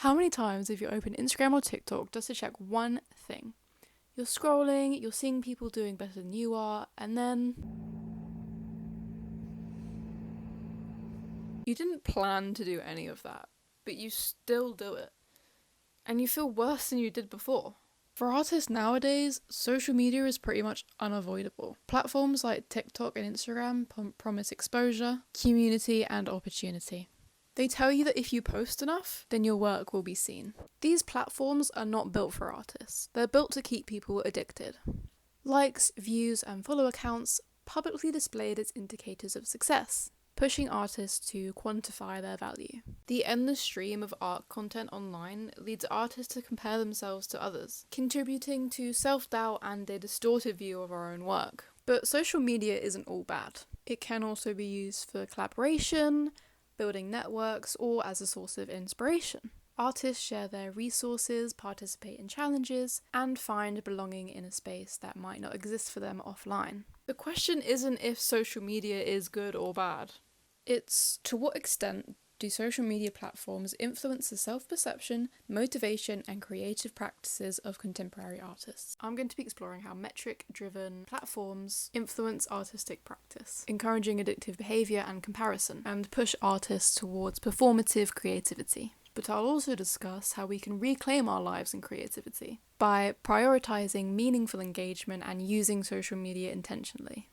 How many times have you opened Instagram or TikTok just to check one thing? You're scrolling, you're seeing people doing better than you are, and then you didn't plan to do any of that, but you still do it. And you feel worse than you did before. For artists nowadays, social media is pretty much unavoidable. Platforms like TikTok and Instagram promise exposure, community, and opportunity. They tell you that if you post enough, then your work will be seen. These platforms are not built for artists. They're built to keep people addicted. Likes, views, and follower counts publicly displayed as indicators of success, pushing artists to quantify their value. The endless stream of art content online leads artists to compare themselves to others, contributing to self-doubt and a distorted view of our own work. But social media isn't all bad. It can also be used for collaboration, building networks, or as a source of inspiration. Artists share their resources, participate in challenges, and find belonging in a space that might not exist for them offline. The question isn't if social media is good or bad. It's to what extent do social media platforms influence the self-perception, motivation, and creative practices of contemporary artists? I'm going to be exploring how metric-driven platforms influence artistic practice, encouraging addictive behaviour and comparison, and push artists towards performative creativity. But I'll also discuss how we can reclaim our lives and creativity by prioritising meaningful engagement and using social media intentionally.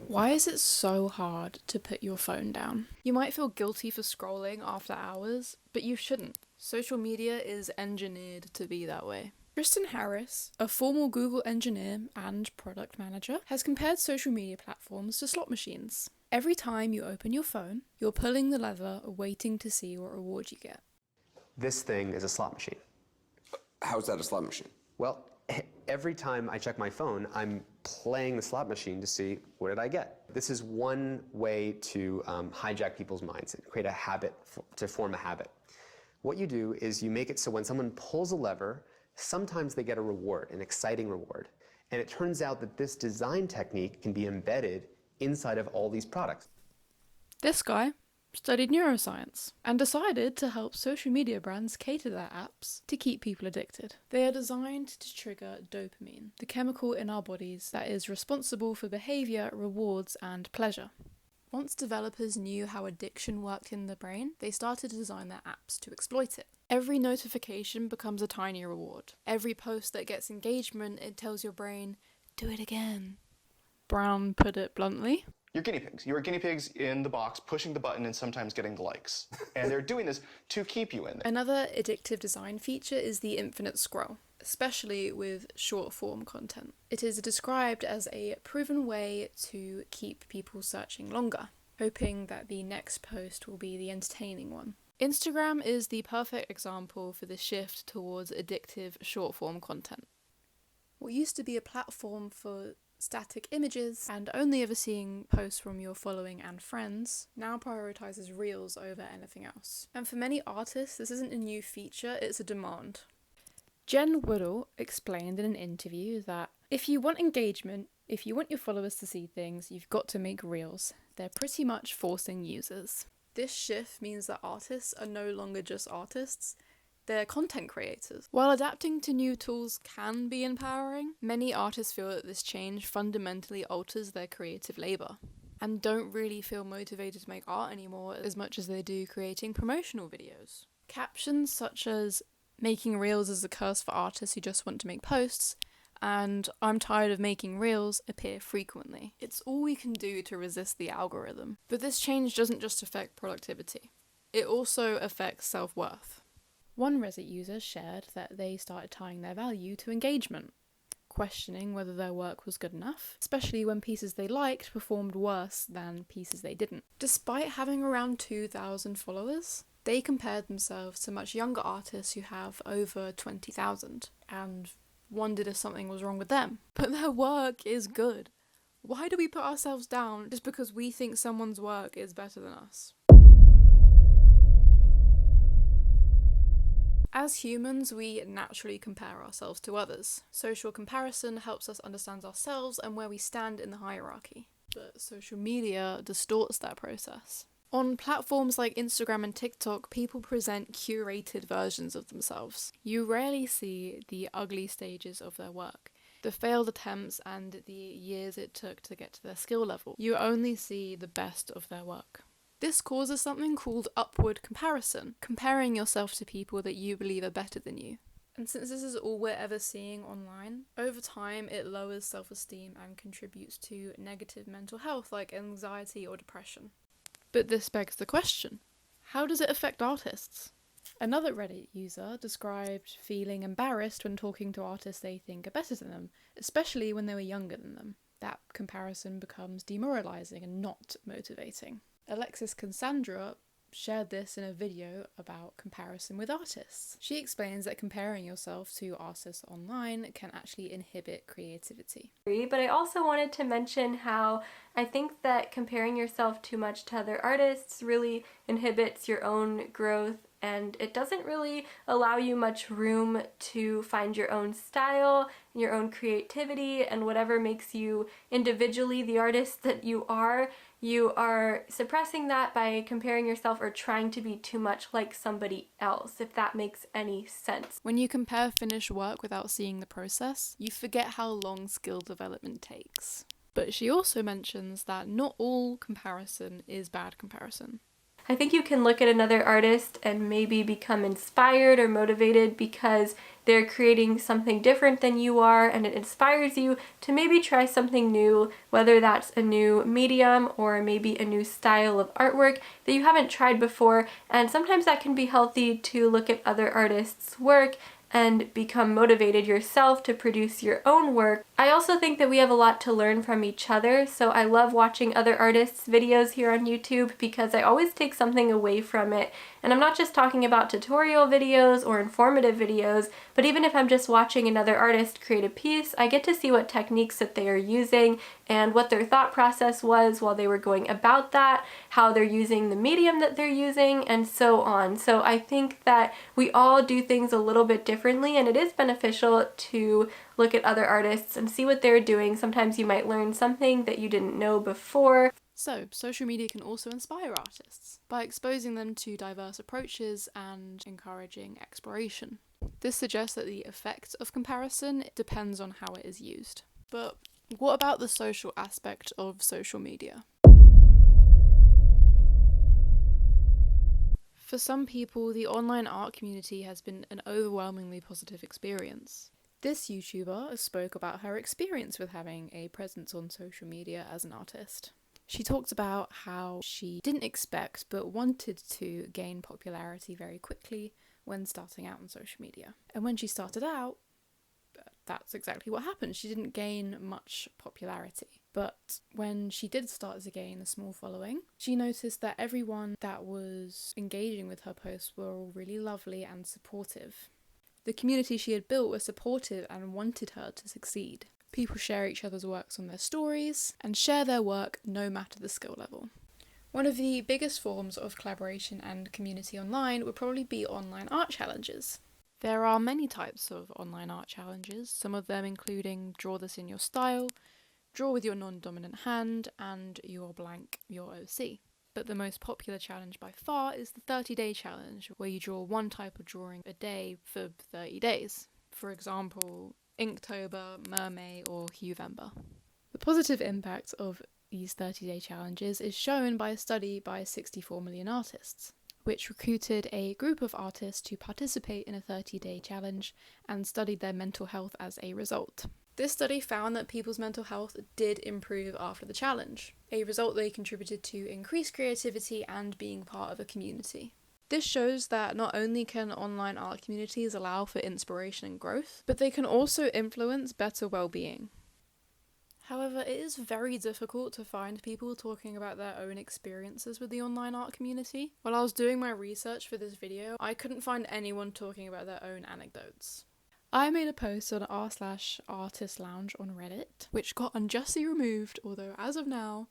Why is it so hard to put your phone down? You might feel guilty for scrolling after hours, but you shouldn't. Social media is engineered to be that way. Tristan Harris, a former Google engineer and product manager, has compared social media platforms to slot machines. Every time you open your phone, you're pulling the lever, waiting to see what reward you get. This thing is a slot machine. How's that a slot machine? Well, every time I check my phone, I'm playing the slot machine to see what did I get. This is one way to hijack people's minds and create a habit, to form a habit. What you do is you make it so when someone pulls a lever, sometimes they get a reward, an exciting reward. And it turns out that this design technique can be embedded inside of all these products. This guy studied neuroscience and decided to help social media brands cater their apps to keep people addicted. They are designed to trigger dopamine, the chemical in our bodies that is responsible for behaviour, rewards, and pleasure. Once developers knew how addiction worked in the brain, they started to design their apps to exploit it. Every notification becomes a tiny reward. Every post that gets engagement, it tells your brain, do it again. Brown put it bluntly. You're guinea pigs. You are guinea pigs in the box, pushing the button and sometimes getting the likes. And they're doing this to keep you in there. Another addictive design feature is the infinite scroll, especially with short-form content. It is described as a proven way to keep people searching longer, hoping that the next post will be the entertaining one. Instagram is the perfect example for the shift towards addictive short-form content. What used to be a platform for static images and only ever seeing posts from your following and friends now prioritizes reels over anything else. And for many artists, this isn't a new feature, it's a demand. Jen Woodall explained in an interview that if you want engagement, if you want your followers to see things, you've got to make reels. They're pretty much forcing users. This shift means that artists are no longer just artists, they're content creators. While adapting to new tools can be empowering, many artists feel that this change fundamentally alters their creative labour and don't really feel motivated to make art anymore as much as they do creating promotional videos. Captions such as "making reels is a curse for artists who just want to make posts" and "I'm tired of making reels" appear frequently. It's all we can do to resist the algorithm. But this change doesn't just affect productivity. It also affects self-worth. One Reddit user shared that they started tying their value to engagement, questioning whether their work was good enough, especially when pieces they liked performed worse than pieces they didn't. Despite having around 2,000 followers, they compared themselves to much younger artists who have over 20,000 and wondered if something was wrong with them. But their work is good. Why do we put ourselves down just because we think someone's work is better than us? As humans, we naturally compare ourselves to others. Social comparison helps us understand ourselves and where we stand in the hierarchy. But social media distorts that process. On platforms like Instagram and TikTok, people present curated versions of themselves. You rarely see the ugly stages of their work, the failed attempts and the years it took to get to their skill level. You only see the best of their work. This causes something called upward comparison, comparing yourself to people that you believe are better than you. And since this is all we're ever seeing online, over time it lowers self-esteem and contributes to negative mental health like anxiety or depression. But this begs the question, how does it affect artists? Another Reddit user described feeling embarrassed when talking to artists they think are better than them, especially when they were younger than them. That comparison becomes demoralizing and not motivating. Alexis Cassandra shared this in a video about comparison with artists. She explains that comparing yourself to artists online can actually inhibit creativity. But I also wanted to mention how I think that comparing yourself too much to other artists really inhibits your own growth, and it doesn't really allow you much room to find your own style, your own creativity, and whatever makes you individually the artist that you are suppressing that by comparing yourself or trying to be too much like somebody else, if that makes any sense. When you compare finished work without seeing the process, you forget how long skill development takes. But she also mentions that not all comparison is bad comparison. I think you can look at another artist and maybe become inspired or motivated because they're creating something different than you are, and it inspires you to maybe try something new, whether that's a new medium or maybe a new style of artwork that you haven't tried before. And sometimes that can be healthy to look at other artists' work and become motivated yourself to produce your own work. I also think that we have a lot to learn from each other, so I love watching other artists' videos here on YouTube because I always take something away from it. And I'm not just talking about tutorial videos or informative videos, but even if I'm just watching another artist create a piece, I get to see what techniques that they are using and what their thought process was while they were going about that, how they're using the medium that they're using, and so on. So I think that we all do things a little bit differently, and it is beneficial to look at other artists and see what they're doing. Sometimes you might learn something that you didn't know before. So, social media can also inspire artists by exposing them to diverse approaches and encouraging exploration. This suggests that the effect of comparison depends on how it is used. But what about the social aspect of social media? For some people, the online art community has been an overwhelmingly positive experience. This YouTuber spoke about her experience with having a presence on social media as an artist. She talked about how she didn't expect but wanted to gain popularity very quickly when starting out on social media. And when she started out, that's exactly what happened. She didn't gain much popularity. But when she did start to gain a small following, she noticed that everyone that was engaging with her posts were all really lovely and supportive. The community she had built was supportive and wanted her to succeed. People share each other's works on their stories and share their work no matter the skill level. One of the biggest forms of collaboration and community online would probably be online art challenges. There are many types of online art challenges, some of them including draw this in your style, draw with your non-dominant hand, and your blank, your OC. But the most popular challenge by far is the 30-day challenge, where you draw one type of drawing a day for 30 days. For example, Inktober, Mermaid, or Huevember. The positive impact of these 30-day challenges is shown by a study by 64 million artists, which recruited a group of artists to participate in a 30-day challenge and studied their mental health as a result. This study found that people's mental health did improve after the challenge, a result they contributed to increased creativity and being part of a community. This shows that not only can online art communities allow for inspiration and growth, but they can also influence better well-being. However, it is very difficult to find people talking about their own experiences with the online art community. While I was doing my research for this video, I couldn't find anyone talking about their own anecdotes. I made a post on r/artist lounge on Reddit, which got unjustly removed, although as of now,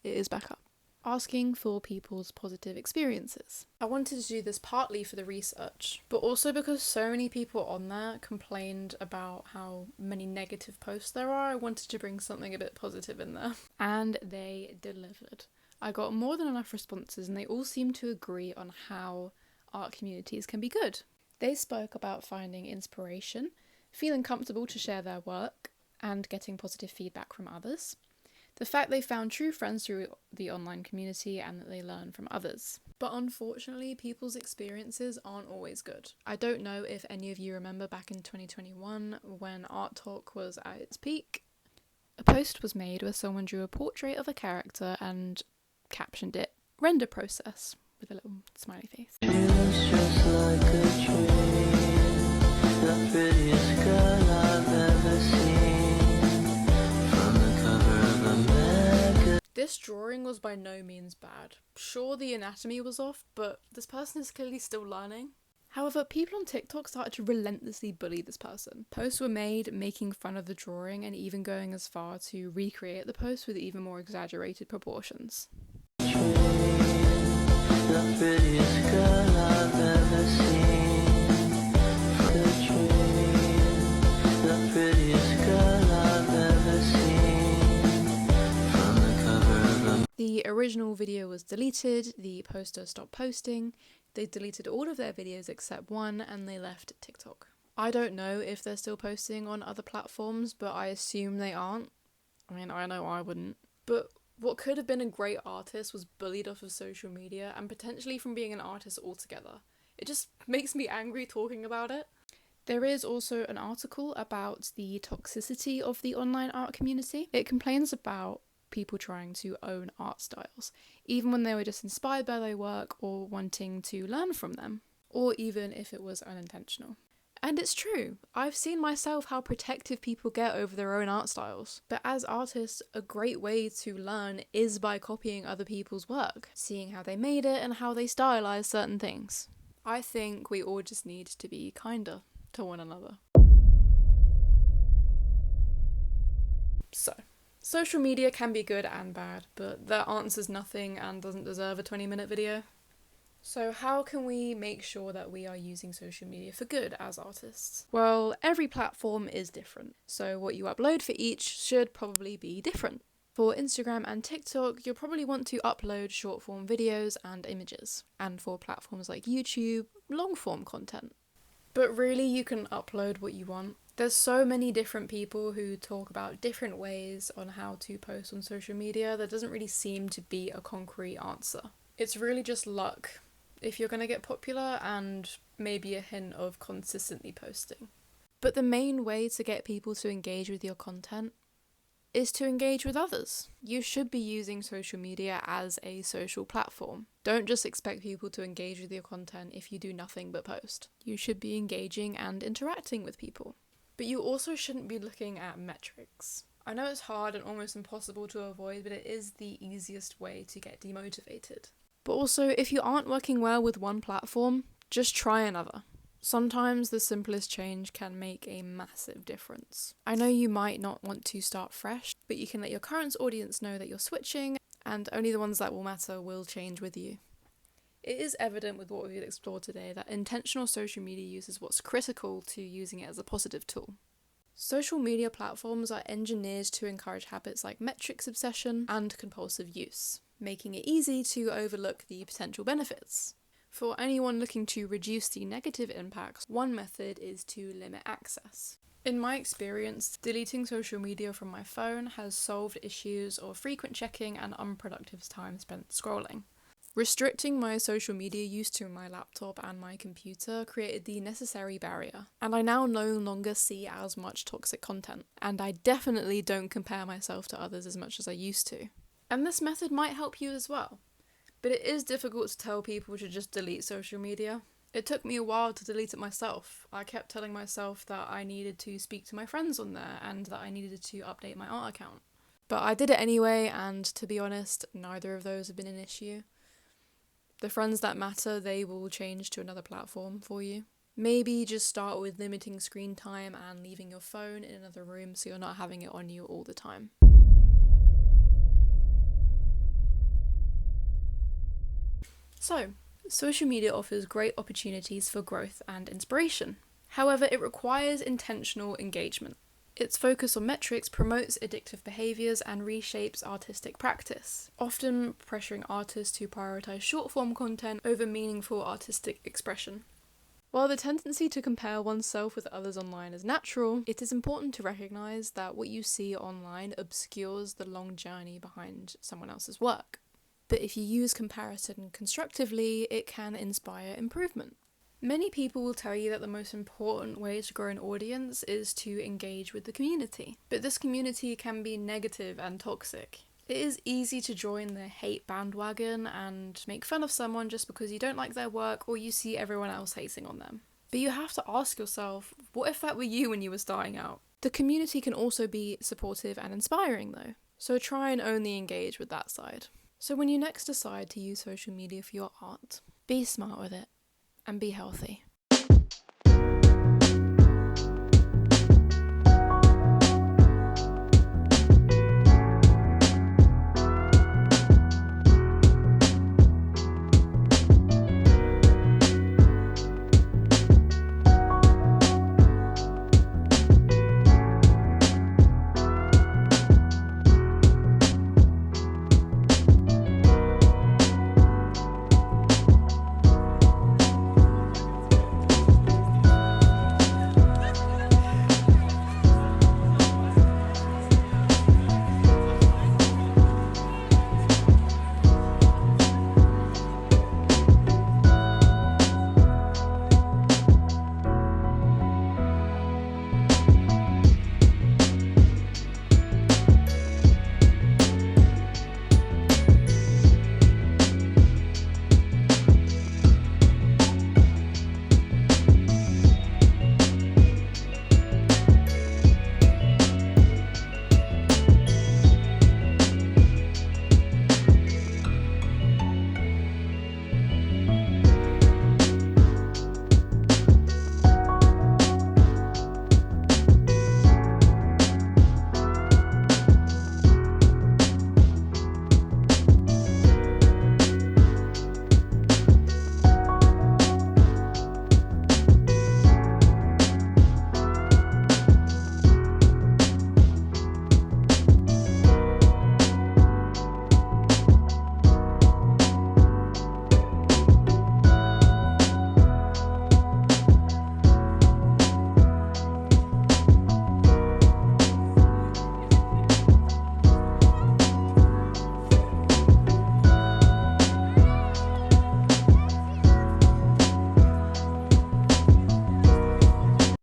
it is back up. asking for people's positive experiences. I wanted to do this partly for the research, but also because so many people on there complained about how many negative posts there are. I wanted to bring something a bit positive in there. And they delivered. I got more than enough responses, and they all seemed to agree on how art communities can be good. They spoke about finding inspiration, feeling comfortable to share their work, and getting positive feedback from others. The fact they found true friends through the online community and that they learn from others. But unfortunately, people's experiences aren't always good. I don't know if any of you remember back in 2021 when Art Talk was at its peak. A post was made where someone drew a portrait of a character and captioned it, "Render process," with a little smiley face. She looks just like a dream, the prettiest girl I've ever seen, from the cover of a magazine. This drawing was by no means bad. Sure, the anatomy was off, but this person is clearly still learning. However, people on TikTok started to relentlessly bully this person. Posts were made making fun of the drawing and even going as far to recreate the post with even more exaggerated proportions. The prettiest girl I've ever seen. The prettiest girl I've ever seen. From the cover of a... The original video was deleted, the poster stopped posting, they deleted all of their videos except one, and they left TikTok. I don't know if they're still posting on other platforms, but I assume they aren't. I mean, I know I wouldn't. But what could have been a great artist was bullied off of social media and potentially from being an artist altogether. It just makes me angry talking about it. There is also an article about the toxicity of the online art community. It complains about people trying to own art styles, even when they were just inspired by their work or wanting to learn from them, or even if it was unintentional. And it's true. I've seen myself how protective people get over their own art styles. But as artists, a great way to learn is by copying other people's work, seeing how they made it and how they stylized certain things. I think we all just need to be kinder to one another. So, social media can be good and bad, but that answers nothing and doesn't deserve a 20-minute video. So how can we make sure that we are using social media for good as artists? Well, every platform is different, so what you upload for each should probably be different. For Instagram and TikTok, you'll probably want to upload short-form videos and images, and for platforms like YouTube, long-form content. But really, you can upload what you want. There's so many different people who talk about different ways on how to post on social media. There doesn't really seem to be a concrete answer. It's really just luck if you're going to get popular and maybe a hint of consistently posting. But the main way to get people to engage with your content is to engage with others. You should be using social media as a social platform. Don't just expect people to engage with your content if you do nothing but post. You should be engaging and interacting with people. But you also shouldn't be looking at metrics. I know it's hard and almost impossible to avoid, but it is the easiest way to get demotivated. But also, if you aren't working well with one platform, just try another. Sometimes the simplest change can make a massive difference. I know you might not want to start fresh, but you can let your current audience know that you're switching, and only the ones that will matter will change with you. It is evident with what we've explored today that intentional social media use is what's critical to using it as a positive tool. Social media platforms are engineered to encourage habits like metrics obsession and compulsive use, making it easy to overlook the potential benefits. For anyone looking to reduce the negative impacts, one method is to limit access. In my experience, deleting social media from my phone has solved issues of frequent checking and unproductive time spent scrolling. Restricting my social media use to my laptop and my computer created the necessary barrier, and I now no longer see as much toxic content, and I definitely don't compare myself to others as much as I used to. And this method might help you as well. But it is difficult to tell people to just delete social media. It took me a while to delete it myself. I kept telling myself that I needed to speak to my friends on there and that I needed to update my art account. But I did it anyway, and to be honest, neither of those have been an issue. The friends that matter, they will change to another platform for you. Maybe just start with limiting screen time and leaving your phone in another room so you're not having it on you all the time. So, social media offers great opportunities for growth and inspiration. However, it requires intentional engagement. Its focus on metrics promotes addictive behaviours and reshapes artistic practice, often pressuring artists to prioritise short-form content over meaningful artistic expression. While the tendency to compare oneself with others online is natural, it is important to recognise that what you see online obscures the long journey behind someone else's work. But if you use comparison constructively, it can inspire improvement. Many people will tell you that the most important way to grow an audience is to engage with the community, but this community can be negative and toxic. It is easy to join the hate bandwagon and make fun of someone just because you don't like their work or you see everyone else hating on them. But you have to ask yourself, what if that were you when you were starting out? The community can also be supportive and inspiring though, so try and only engage with that side. So when you next decide to use social media for your art, be smart with it and be healthy.